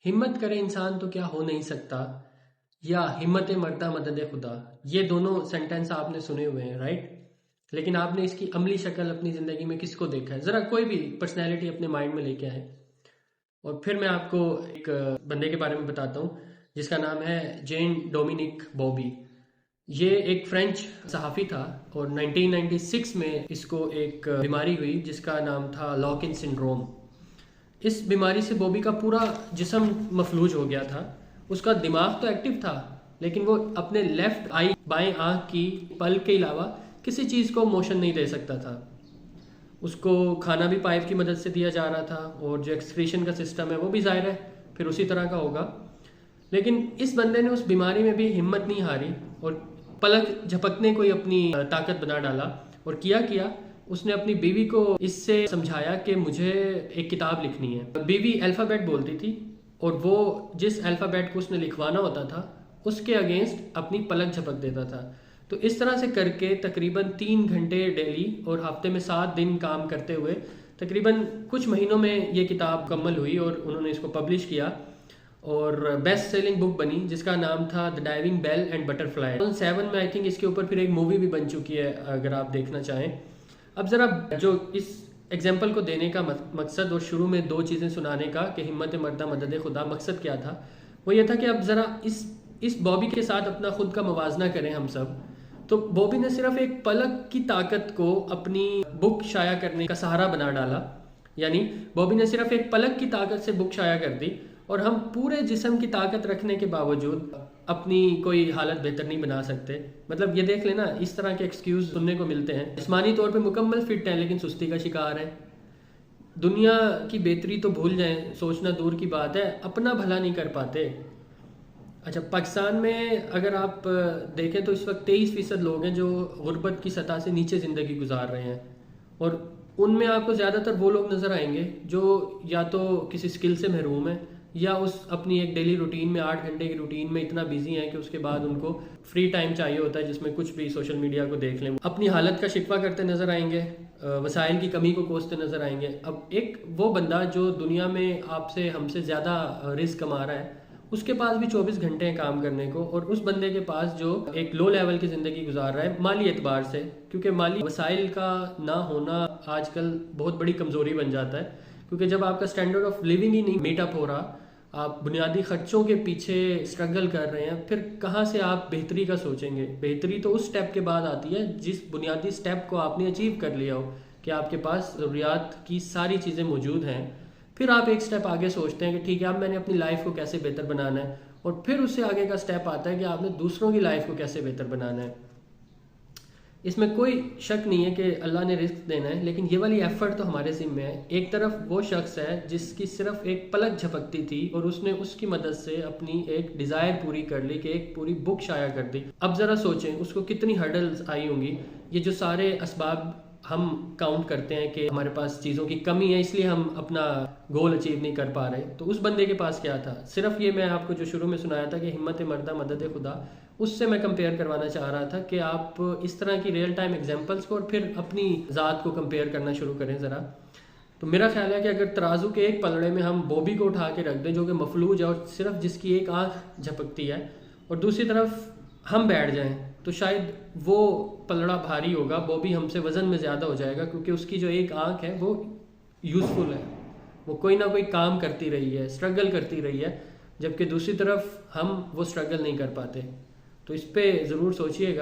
हिम्मत करे इंसान तो क्या हो नहीं सकता, या हिम्मत मर्दा मदद खुदा। ये दोनों सेंटेंस आपने सुने हुए हैं, राइट? लेकिन आपने इसकी अमली शक्ल अपनी जिंदगी में किसको देखा है? जरा कोई भी पर्सनैलिटी अपने माइंड में लेके आए। और फिर मैं आपको एक बंदे के बारे में बताता हूँ जिसका नाम है जेन डोमिनिक बॉबी। ये एक फ्रेंच सहाफ़ी था और 1996 में इसको एक बीमारी हुई जिसका नाम था लॉकिन सिंड्रोम। इस बीमारी से बॉबी का पूरा जिस्म मफलूज हो गया था। उसका दिमाग तो एक्टिव था, लेकिन वो अपने लेफ्ट आई बाएं आंख की पलक के अलावा किसी चीज़ को मोशन नहीं दे सकता था। उसको खाना भी पाइप की मदद से दिया जा रहा था और जो एक्सक्रीशन का सिस्टम है वो भी ज़ाहिर है फिर उसी तरह का होगा। लेकिन इस बंदे ने उस बीमारी में भी हिम्मत नहीं हारी और पलक झपकने को ही अपनी ताकत बना डाला। और किया उसने अपनी बीवी को इससे समझाया कि मुझे एक किताब लिखनी है। बीवी अल्फ़ाबेट बोलती थी और वो जिस अल्फ़ाबेट को उसने लिखवाना होता था उसके अगेंस्ट अपनी पलक झपक देता था। तो इस तरह से करके तकरीबन 3 घंटे डेली और हफ्ते में 7 दिन काम करते हुए तकरीबन कुछ महीनों में ये किताब मुकम्मल हुई और उन्होंने इसको पब्लिश किया और बेस्ट सेलिंग बुक बनी जिसका नाम था the diving bell and butterfly. 2007 में आई थिंक इसके ऊपर फिर एक मूवी भी बन चुकी है अगर आप देखना चाहें। अब ज़रा जो इस एग्जाम्पल को देने का मकसद और शुरू में 2 चीज़ें सुनाने का कि हिम्मत मर्दा मदद खुदा मकसद क्या था, वो ये था कि अब ज़रा इस बॉबी के साथ अपना खुद का मुवाजना करें हम सब। तो बॉबी ने सिर्फ एक पलक की ताकत को अपनी बुक शाया करने का सहारा बना डाला। यानी बॉबी ने सिर्फ एक पलक की ताकत से बुक शाया कर दी और हम पूरे जिस्म की ताकत रखने के बावजूद अपनी कोई हालत बेहतर नहीं बना सकते। मतलब ये देख लेना, इस तरह के एक्सक्यूज सुनने को मिलते हैं। जिस्मानी तौर पे मुकम्मल फिट है लेकिन सुस्ती का शिकार है। दुनिया की बेहतरी तो भूल जाएं, सोचना दूर की बात है, अपना भला नहीं कर पाते। अच्छा, पाकिस्तान में अगर आप देखें तो इस वक्त 23% लोग हैं जो गुर्बत की सतह से नीचे ज़िंदगी गुजार रहे हैं और उनमें आपको ज़्यादातर वो लोग नज़र आएंगे जो या तो किसी स्किल से महरूम है या उस अपनी एक डेली रूटीन में 8 घंटे की रूटीन में इतना बिजी हैं कि उसके बाद उनको फ्री टाइम चाहिए होता है जिसमें कुछ भी सोशल मीडिया को देख लें। अपनी हालत का शिकवा करते नज़र आएंगे, वसाइल की कमी को कोसते नज़र आएंगे। अब एक वो बंदा जो दुनिया में आपसे हमसे ज़्यादा रिस्क कमा रहा है उसके पास भी 24 घंटे हैं काम करने को, और उस बंदे के पास जो एक लो लेवल की ज़िंदगी गुजार रहा है माली एतबार से, क्योंकि माली वसाइल का ना होना आजकल बहुत बड़ी कमज़ोरी बन जाता है। क्योंकि जब आपका स्टैंडर्ड ऑफ लिविंग ही नहीं मीट अप हो रहा, आप बुनियादी खर्चों के पीछे स्ट्रगल कर रहे हैं, फिर कहाँ से आप बेहतरी का सोचेंगे? बेहतरी तो उस स्टेप के बाद आती है जिस बुनियादी स्टेप को आपने अचीव कर लिया हो कि आपके पास ज़रूरियात की सारी चीज़ें मौजूद हैं। फिर आप एक स्टेप आगे सोचते हैं कि ठीक है अब मैंने अपनी लाइफ को कैसे बेहतर बनाना है, और फिर उससे आगे का स्टेप आता है कि आपने दूसरों की लाइफ को कैसे बेहतर बनाना है। इसमें कोई शक नहीं है कि अल्लाह ने रिस्क देना है, लेकिन ये वाली एफर्ट तो हमारे ज़िम्मे है। एक तरफ वो शख्स है जिसकी सिर्फ एक पलक झपकती थी और उसने उसकी मदद से अपनी एक डिज़ायर पूरी कर ली कि एक पूरी बुक शाया कर दी। अब ज़रा सोचें उसको कितनी हर्डल्स आई होंगी। ये जो सारे असबाब हम काउंट करते हैं कि हमारे पास चीज़ों की कमी है इसलिए हम अपना गोल अचीव नहीं कर पा रहे, तो उस बंदे के पास क्या था? सिर्फ ये मैं आपको जो शुरू में सुनाया था कि हिम्मत मर्दा मदद खुदा, उससे मैं कंपेयर करवाना चाह रहा था कि आप इस तरह की रियल टाइम एग्जांपल्स को और फिर अपनी ज़ात को कंपेयर करना शुरू करें ज़रा। तो मेरा ख्याल है कि अगर तराजू के एक पलड़े में हम बॉबी को उठा के रख दें जो कि मफलूज है और सिर्फ जिसकी एक आँख झपकती है, और दूसरी तरफ हम बैठ जाएं, तो शायद वो पलड़ा भारी होगा, बॉबी हमसे वज़न में ज़्यादा हो जाएगा, क्योंकि उसकी जो एक आँख है वो यूज़फुल है, वो कोई ना कोई काम करती रही है, स्ट्रगल करती रही है, जबकि दूसरी तरफ हम वो स्ट्रगल नहीं कर पाते। तो इस पे ज़रूर सोचिएगा।